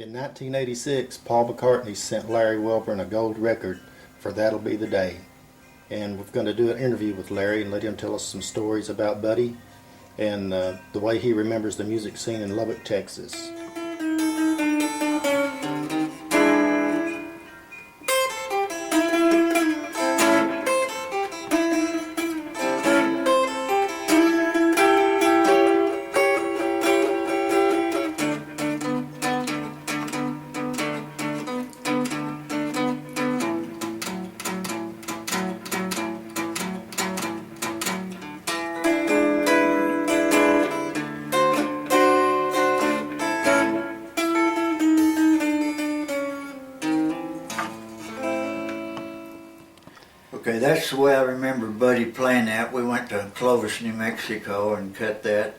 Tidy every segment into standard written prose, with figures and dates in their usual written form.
In 1986, Paul McCartney sent Larry Welborn a gold record for That'll Be the Day. And we're going to do an interview with Larry and let him tell us some stories about Buddy and the way he remembers the music scene in Lubbock, Texas. Okay, that's the way I remember Buddy playing that. We went to Clovis, New Mexico and cut that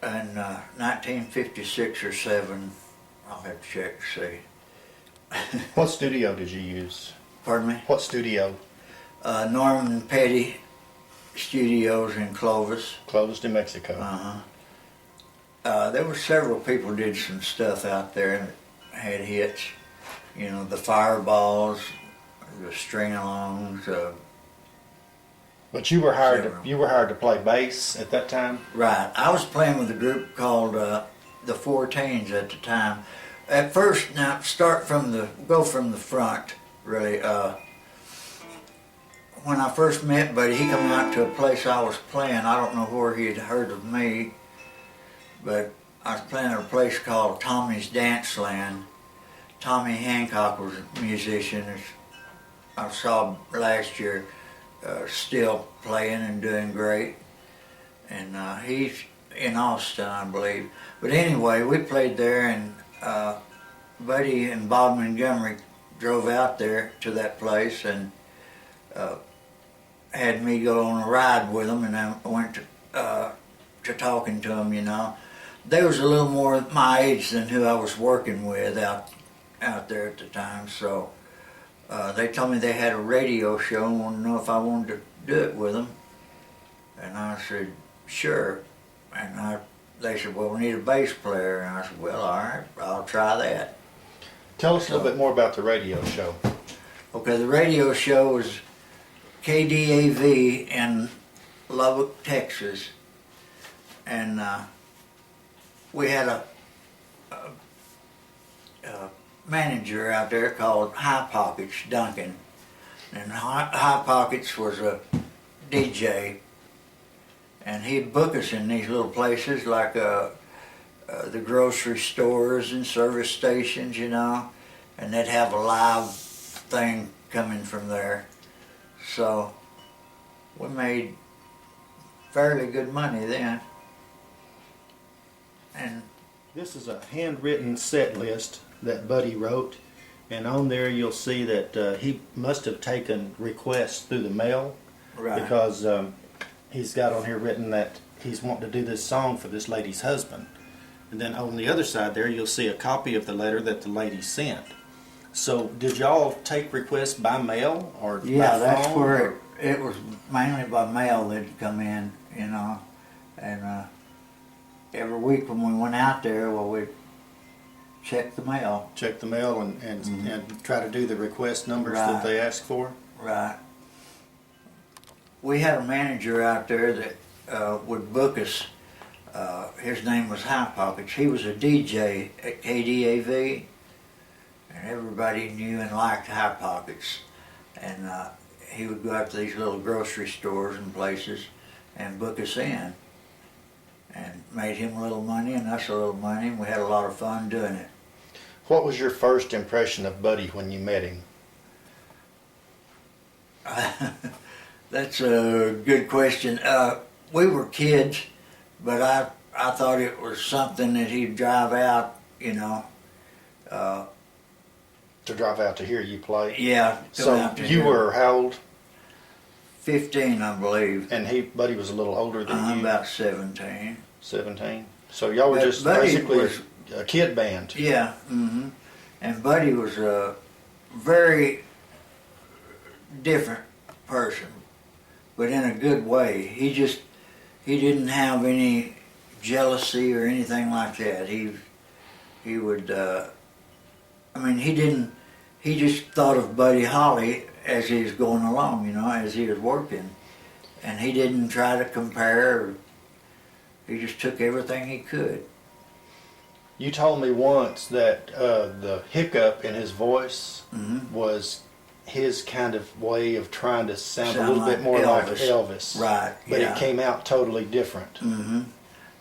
in 1956 or 7. I'll have to check to see. What studio did you use? Pardon me? What studio? Norman Petty Studios in Clovis. Clovis, New Mexico. There were several people did some stuff out there that had hits. You know, the Fireballs, the String-alongs. But you were hired to play bass at that time? Right. I was playing with a group called the 14s at the time. At first, now go from the front, really. When I first met Buddy, he came out to a place I was playing. I don't know where he had heard of me, but I was playing at a place called Tommy's Dance Land. Tommy Hancock was a musician. I saw last year, still playing and doing great. And he's in Austin, I believe. But anyway, we played there, and Buddy and Bob Montgomery drove out there to that place and had me go on a ride with them, and I went to talking to them, you know. They was a little more my age than who I was working with out there at the time, so they told me they had a radio show and wanted to know if I wanted to do it with them. And I said, sure. And they said, well, we need a bass player. And I said, well, all right, I'll try that. Tell us a little bit more about the radio show. Okay, the radio show was KDAV in Lubbock, Texas. And we had a manager out there called High Pockets Duncan, and High Pockets was a DJ, and he'd book us in these little places like the grocery stores and service stations, you know, and they'd have a live thing coming from there. So we made fairly good money then. And this is a handwritten set list that Buddy wrote, and on there you'll see that he must have taken requests through the mail, right, because he's got on here written that he's wanting to do this song for this lady's husband. And then on the other side there you'll see a copy of the letter that the lady sent. So did y'all take requests by mail or by phone? Yeah, that's where it was mainly by mail that'd come in, you know, and every week when we went out there, well, we'd check the mail. Check the mail and try to do the request numbers Right. that they ask for? Right. We had a manager out there that would book us. His name was High Pockets. He was a DJ at KDAV, and everybody knew and liked High Pockets. And he would go out to these little grocery stores and places and book us in, and made him a little money and us a little money, and we had a lot of fun doing it. What was your first impression of Buddy when you met him? That's a good question. We were kids, but I thought it was something that he'd drive out, you know. To drive out to hear you play? Yeah. So you were how old? 15, I believe. And Buddy was a little older than you? About 17. 17. So y'all were But just Buddy basically was a kid band. Yeah. And Buddy was a very different person, but in a good way. He didn't have any jealousy or anything like that. he would, I mean, he just thought of Buddy Holly as he was going along, you know, as he was working. And he didn't try to compare. He just took everything he could. You told me once that the hiccup in his voice was his kind of way of trying to sound a little bit more like Elvis. Right, But yeah. it came out totally different.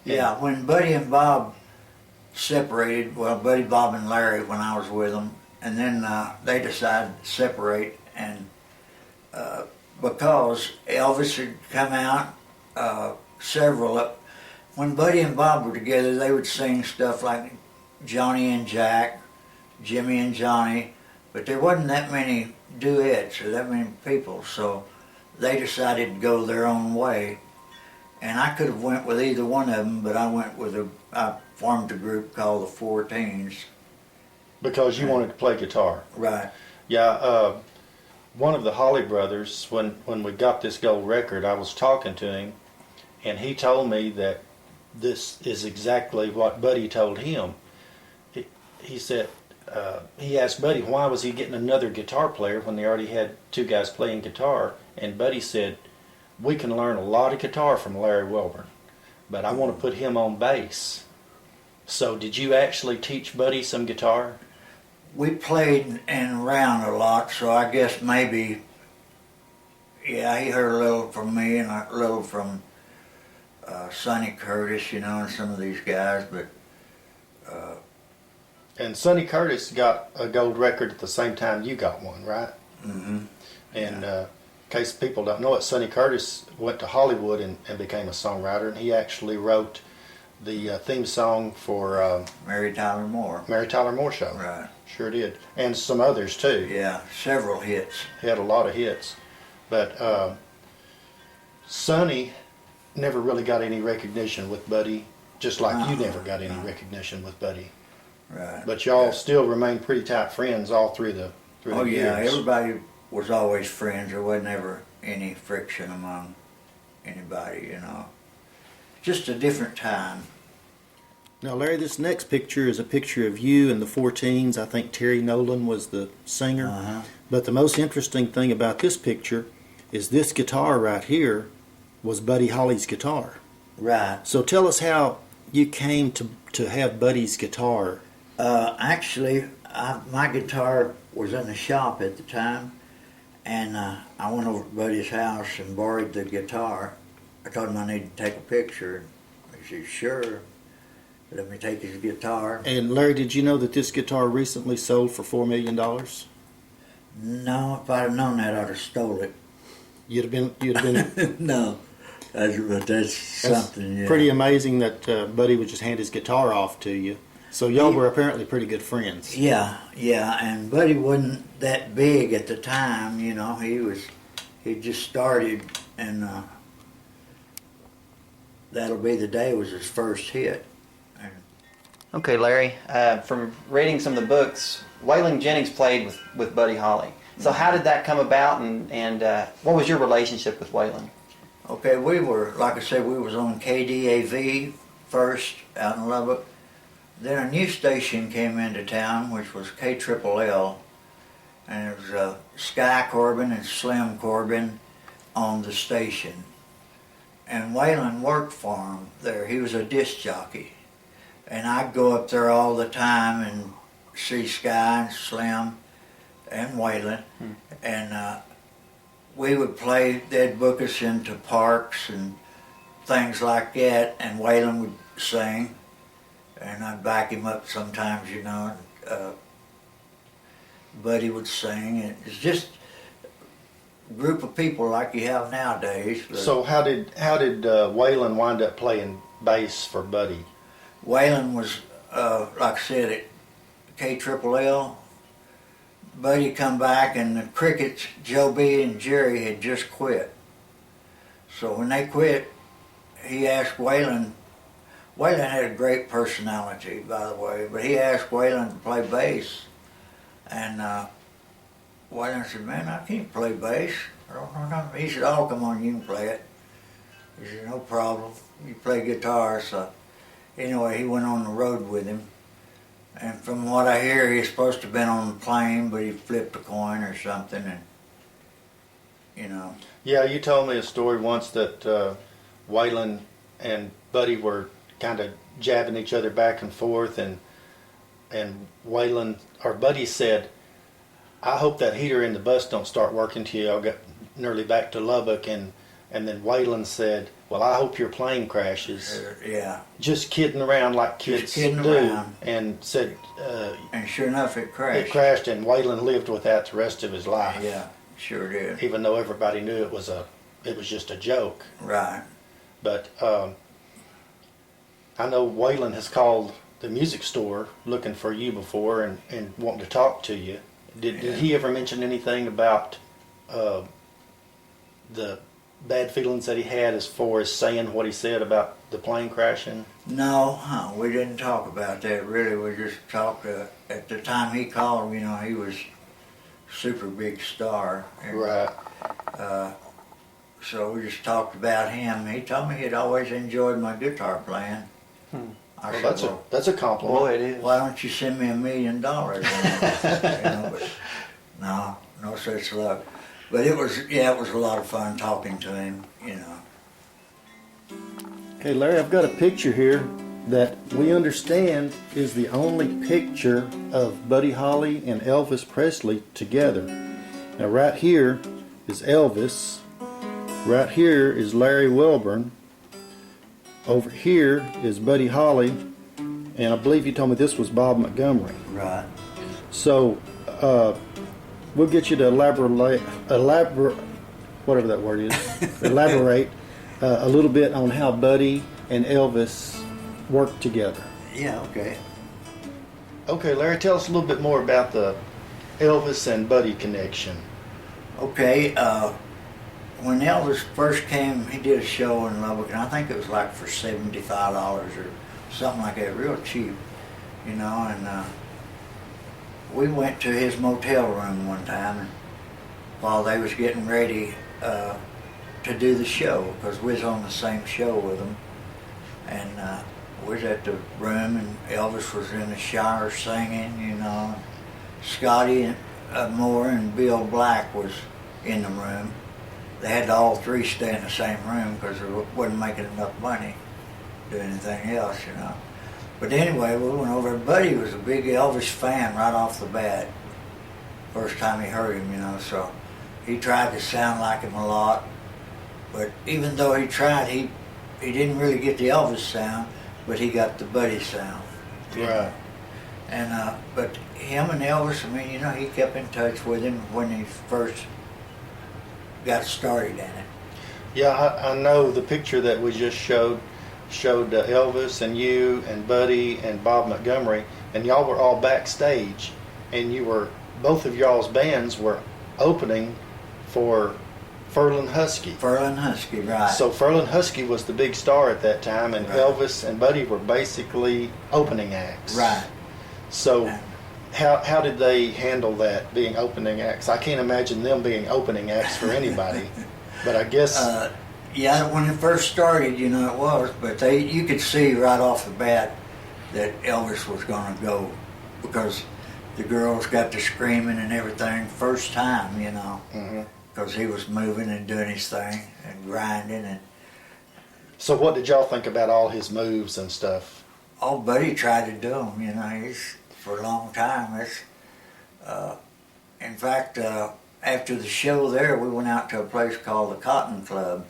Yeah, when Buddy and Bob separated, well, Buddy, Bob, and Larry when I was with them, and then they decided to separate, and because Elvis had come out, when Buddy and Bob were together, they would sing stuff like Johnny and Jack, Jimmy and Johnny, but there wasn't that many duets or that many people, so they decided to go their own way. And I could have went with either one of them, but I formed a group called the 14s. Because you wanted to play guitar. Right. Yeah, one of the Holly brothers, when we got this gold record, I was talking to him, and he told me that this is exactly what Buddy told him. He said, he asked Buddy why was he getting another guitar player when they already had two guys playing guitar, and Buddy said, we can learn a lot of guitar from Larry Welborn, but I want to put him on bass. So did you actually teach Buddy some guitar? We played and around a lot, so I guess maybe, yeah, he heard a little from me and a little from Sonny Curtis, you know, and some of these guys, but... And Sonny Curtis got a gold record at the same time you got one, right? Mm-hmm. And in case people don't know it, Sonny Curtis went to Hollywood and became a songwriter, and he actually wrote the theme song for Mary Tyler Moore. Mary Tyler Moore Show. Right. Sure did. And some others too. Yeah, several hits. He had a lot of hits. But Sonny never really got any recognition with Buddy, just like you never got any recognition with Buddy. Right. But y'all still remain pretty tight friends all through the years. Oh yeah, everybody was always friends. There was never any friction among anybody, you know. Just a different time. Now, Larry, this next picture is a picture of you and the 14s. I think Terry Nolan was the singer. But the most interesting thing about this picture is this guitar right here was Buddy Holly's guitar. Right. So tell us how you came to have Buddy's guitar. Actually, my guitar was in the shop at the time, and I went over to Buddy's house and borrowed the guitar. I told him I needed to take a picture. He said, sure. Let me take his guitar. And Larry, did you know that this guitar recently sold for $4 million? No, if I'd have known that, I'd have stole it. You'd have been. No, that's something. Yeah. Pretty amazing that Buddy would just hand his guitar off to you. So y'all were apparently pretty good friends. Yeah, and Buddy wasn't that big at the time, you know. He just started, and That'll Be the Day was his first hit. Okay, Larry, from reading some of the books, Waylon Jennings played with Buddy Holly. So how did that come about, and what was your relationship with Waylon? Okay, we were, like I said, we was on KDAV first out in Lubbock. Then a new station came into town, which was KLLL, and it was Sky Corbin and Slim Corbin on the station. And Waylon worked for him there. He was a disc jockey. And I'd go up there all the time and see Sky and Slim and Waylon. And we would play, they'd book us into parks and things like that, and Waylon would sing. And I'd back him up sometimes, you know. Buddy would sing. It's just a group of people like you have nowadays. So how did Waylon wind up playing bass for Buddy? Waylon was, like I said, at KLLL. Buddy come back, and the Crickets, Joe B. and Jerry had just quit. So when they quit, he asked Waylon. Waylon had a great personality, by the way, but he asked Waylon to play bass. And Waylon said, man, I can't play bass. I don't know nothing. He said, oh, come on, you can play it. He said, no problem. You play guitar. So anyway, he went on the road with him. And from what I hear, he's supposed to have been on the plane, but he flipped a coin or something, and you know. Yeah, you told me a story once that Waylon and Buddy were kind of jabbing each other back and forth, and Waylon or Buddy said, "I hope that heater in the bus don't start working till y'all get nearly back to Lubbock," and then Waylon said, "Well, I hope your plane crashes." Yeah. Just kidding around like kids do, around. and said, And sure enough, it crashed. it crashed, and Waylon lived with that the rest of his life. Yeah, sure did. Even though everybody knew it was just a joke. Right. But I know Waylon has called the music store looking for you before and wanting to talk to you. Did he ever mention anything about the bad feelings that he had as far as saying what he said about the plane crashing? No, we didn't talk about that really. We just talked, at the time he called, you know, he was super big star. And, Right. so we just talked about him. He told me he'd always enjoyed my guitar playing. I Well, said, that's a compliment. Boy, it is. why don't you send me $1 million? You know, but no such luck. But it was a lot of fun talking to him, you know. Okay, Larry, I've got a picture here that we understand is the only picture of Buddy Holly and Elvis Presley together. Now, right here is Elvis. Right here is Larry Welborn. Over here is Buddy Holly. And I believe you told me this was Bob Montgomery. Right. So, we'll get you to elaborate, whatever that word is, elaborate a little bit on how Buddy and Elvis worked together. Yeah, okay. Okay, Larry, tell us a little bit more about the Elvis and Buddy connection. Okay, when Elvis first came, he did a show in Lubbock, and I think it was like for $75 or something like that, real cheap, you know, and we went to his motel room one time, and while they was getting ready to do the show, because we was on the same show with them, and we was at the room, and Elvis was in the shower singing, you know. Scotty Moore and Bill Black was in the room. They had to all three stay in the same room because they wasn't making enough money to do anything else, you know. But anyway, we went over. Buddy was a big Elvis fan right off the bat. First time he heard him, you know, so he tried to sound like him a lot. But even though he tried, he didn't really get the Elvis sound, but he got the Buddy sound. Right. And but him and Elvis, I mean, you know, he kept in touch with him when he first got started in it. Yeah, I know the picture that we just showed Elvis and you and Buddy and Bob Montgomery, and y'all were all backstage, and both of y'all's bands were opening for Furlan Husky. Furlan Husky, right. So Furlan Husky was the big star at that time, and Right. Elvis and Buddy were basically opening acts. Right. So how did they handle that, being opening acts? I can't imagine them being opening acts for anybody, but I guess... Yeah, when it first started, you know, it was, but you could see right off the bat that Elvis was going to go, because the girls got to screaming and everything first time, you know, because he was moving and doing his thing and grinding. And So what did y'all think about all his moves and stuff? oh, Buddy tried to do them, you know, for a long time. In fact, after the show there, we went out to a place called the Cotton Club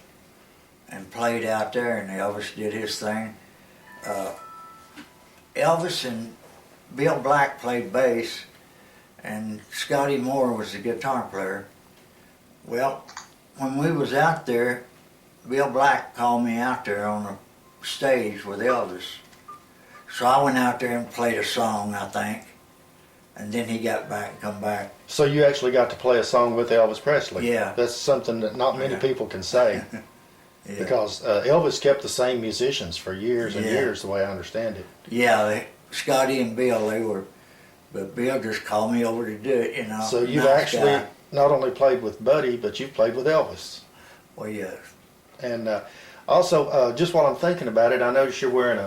and played out there, and Elvis did his thing. Elvis and Bill Black played bass, and Scotty Moore was the guitar player. Well, when we was out there, Bill Black called me out there on the stage with Elvis. So I went out there and played a song, I think, and then he got back and come back. So you actually got to play a song with Elvis Presley. Yeah. That's something that not many people can say. Yeah. Because Elvis kept the same musicians for years and years, the way I understand it. Yeah, Scotty and Bill, but Bill just called me over to do it, you know. So you've Nice actually guy. not only played with Buddy, but you've played with Elvis. Well, yeah. And also, just while I'm thinking about it, I noticed you're wearing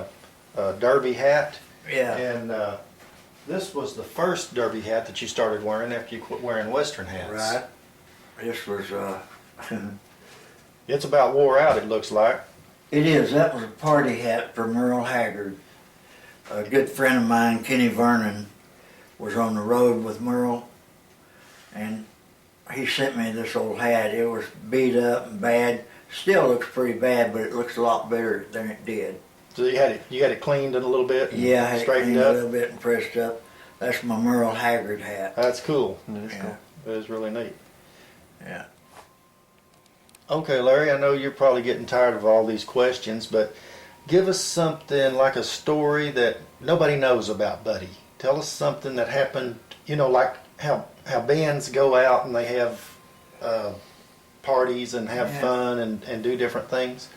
a derby hat. Yeah. And This was the first derby hat that you started wearing after you quit wearing Western hats. Right. This was, It's about wore out, it looks like. it is. That was a party hat for Merle Haggard. A good friend of mine, Kenny Vernon, was on the road with Merle, and he sent me this old hat. It was beat up and bad. Still looks pretty bad, but it looks a lot better than it did. So you had it cleaned in a little bit and Yeah, I had it straightened cleaned a up? little bit and pressed up. That's my Merle Haggard hat. That's cool. That's Yeah. cool. That is really neat. Yeah. Okay, Larry, I know you're probably getting tired of all these questions, but give us something like a story that nobody knows about Buddy. Tell us something that happened, like how bands go out and they have parties and have Yeah. fun and do different things.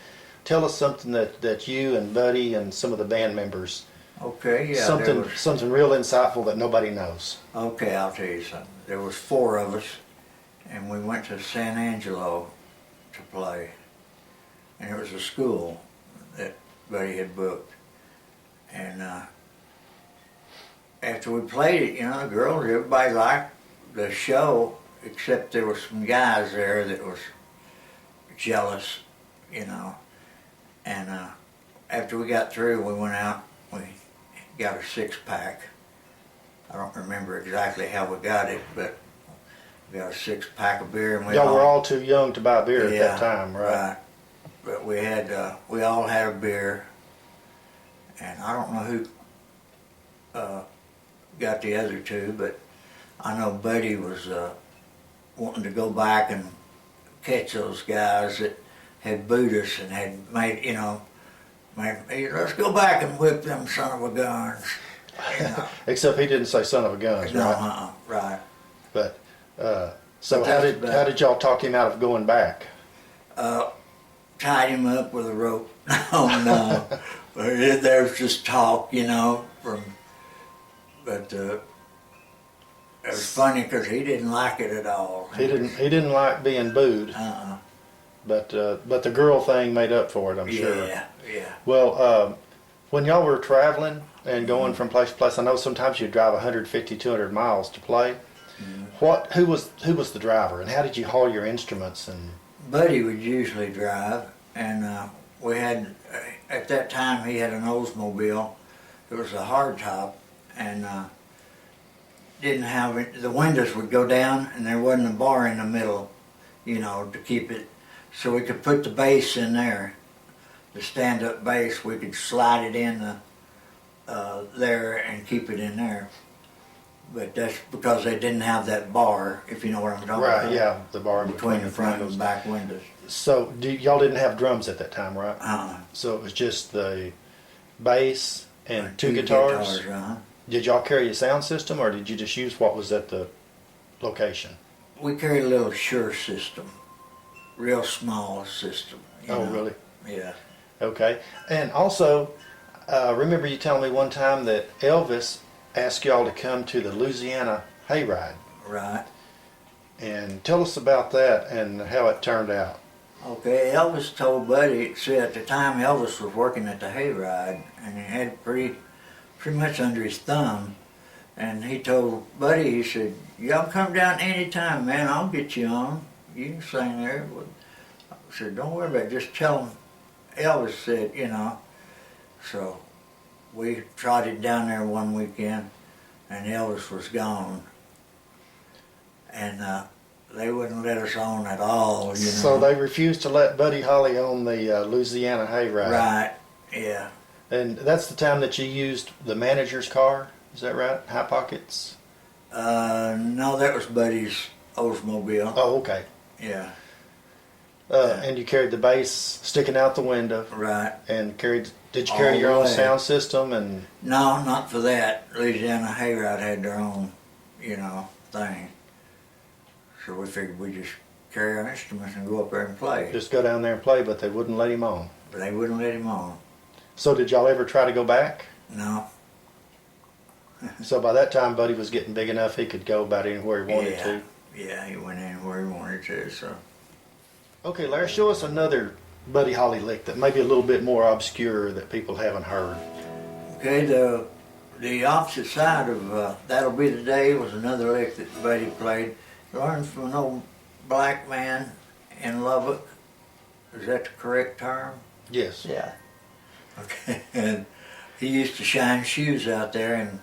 Tell us something that you and Buddy and some of the band members, Okay, yeah. there was, something real insightful that nobody knows. okay, I'll tell you something. There was 4 of us, and we went to San Angelo to play. And it was a school that Buddy had booked. And after we played it, the girls, everybody liked the show, except there were some guys there that was jealous, And after we got through, we went out, we got a 6-pack. I don't remember exactly how we got it, but we got a 6-pack of beer, and Y'all were all too young to buy beer at that time, right? Right. But we all had a beer, and I don't know who got the other 2, but I know Buddy was wanting to go back and catch those guys that had booed us and had made, let's go back and whip them son of a guns. Except he didn't say son of a guns, No, right? right. But so But how that's did about- how did y'all talk him out of going back? Tied him up with a rope. No. But there was just talk, but it was funny because he didn't like it at all. He didn't like being booed, but the girl thing made up for it, I'm sure. Yeah. Well, when y'all were traveling and going from place to place, I know sometimes you drive 150, 200 miles to play. Who was the driver, and how did you haul your instruments? And Buddy would usually drive, and we had, at that time he had an Oldsmobile. It was a hardtop, and didn't have it, the windows would go down and there wasn't a bar in the middle, to keep it, so we could put the bass in there, the stand-up bass. We could slide it in there and keep it in there. But that's because they didn't have that bar, if you know what I'm talking about. right, yeah, the bar in Between the front and windows. the back windows. So y'all didn't have drums at that time, right? Uh-huh. So it was just the bass and two guitars. guitars. Did y'all carry a sound system, or did you just use what was at the location? We carried a little Shure system, real small system. Oh, really? Yeah. Okay. And also, remember you telling me one time that Elvis asked y'all to come to the Louisiana hayride. Right. And tell us about that and how it turned out. Okay, Elvis told Buddy, see, at the time Elvis was working at the hayride, and he had it pretty much under his thumb. And he told Buddy, he said, y'all come down anytime, man, I'll get you on. You can sing there. I said, don't worry about it, just tell him Elvis said, So we trotted down there one weekend, and Elvis was gone. And they wouldn't let us on at all, So they refused to let Buddy Holly on the Louisiana hayride. Right, yeah. And that's the time that you used the manager's car, is that right? High Pockets? No, that was Buddy's Oldsmobile. Oh, okay. Yeah, And you carried the bass sticking out the window. right. And did you carry All your the own way. sound system? And No, not for that. Louisiana Hayride had their own, thing. So we figured we'd just carry our instruments and go up there and play. just go down there and play, but they wouldn't let him on. But they wouldn't let him on. So did y'all ever try to go back? No. So by that time, Buddy was getting big enough he could go about anywhere he wanted to. Yeah, he went anywhere he wanted to, so. Okay, Larry, show us another Buddy Holly lick that may be a little bit more obscure that people haven't heard. Okay, the the opposite side of That'll Be the Day was another lick that Buddy played. Learned from an old black man in Lubbock. Is that the correct term? Yes. Yeah. Okay. And he used to shine shoes out there, and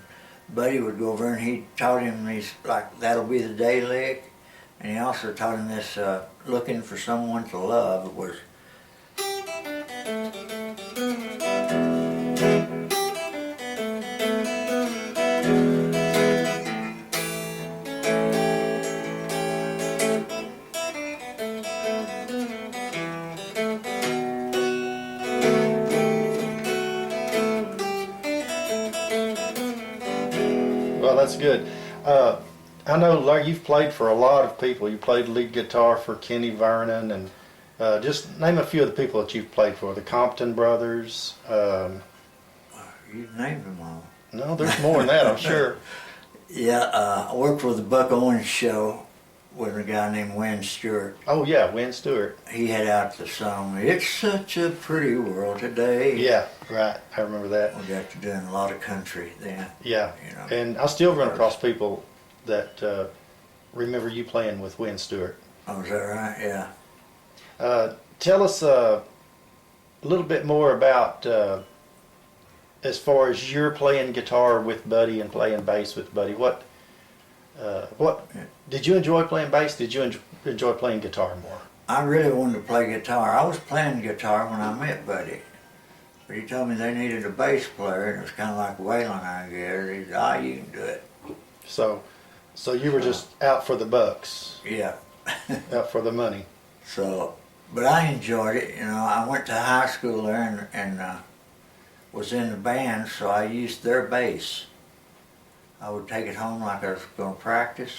Buddy would go over and he taught him these, like, That'll Be the Day lick. And he also taught him this Looking for Someone to Love. It was Well, that's good. I know, Larry, you've played for a lot of people. You played lead guitar for Kenny Vernon, and just name a few of the people that you've played for. The Compton Brothers. You named them all. No, there's more than that, I'm sure. Yeah, I worked with the Buck Owens show with a guy named Wayne Stewart. Oh, yeah, Win Stewart. He had out the song, It's Such a Pretty World Today. Yeah, right. I remember that. We got to doing a lot of country then. Yeah, You know. and I still run across people that remember you playing with Win Stewart. Oh, is that right? Yeah. Tell us a little bit more about as far as you're playing guitar with Buddy and playing bass with Buddy. What did you enjoy playing bass? Did you enjoy playing guitar more? I really wanted to play guitar. I was playing guitar when I met Buddy. But he told me they needed a bass player, and it was kind of like Waylon, I guess. He said, you can do it. So you were just out for the bucks, Yeah. out for the money. So, but I enjoyed it. You know, I went to high school there and was in the band, so I used their bass. I would take it home like I was going to practice.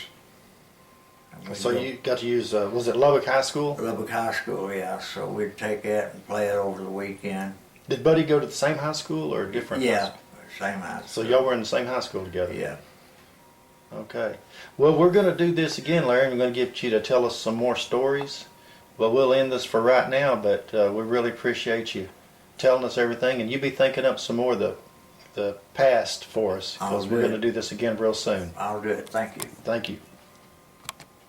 And we'd So go- you got to use, was it Lubbock High School? Lubbock High School, yeah. So we'd take that and play it over the weekend. Did Buddy go to the same high school or a different high Yeah, school? same high So school. y'all were in the same high school together? Yeah. Okay. Well, we're going to do this again, Larry. We're going to get you to tell us some more stories. But we'll end this for right now, but we really appreciate you telling us everything. And you be thinking up some more of the past for us, I'll because do we're going to it. do this again real soon. I'll do it. Thank you. Thank you.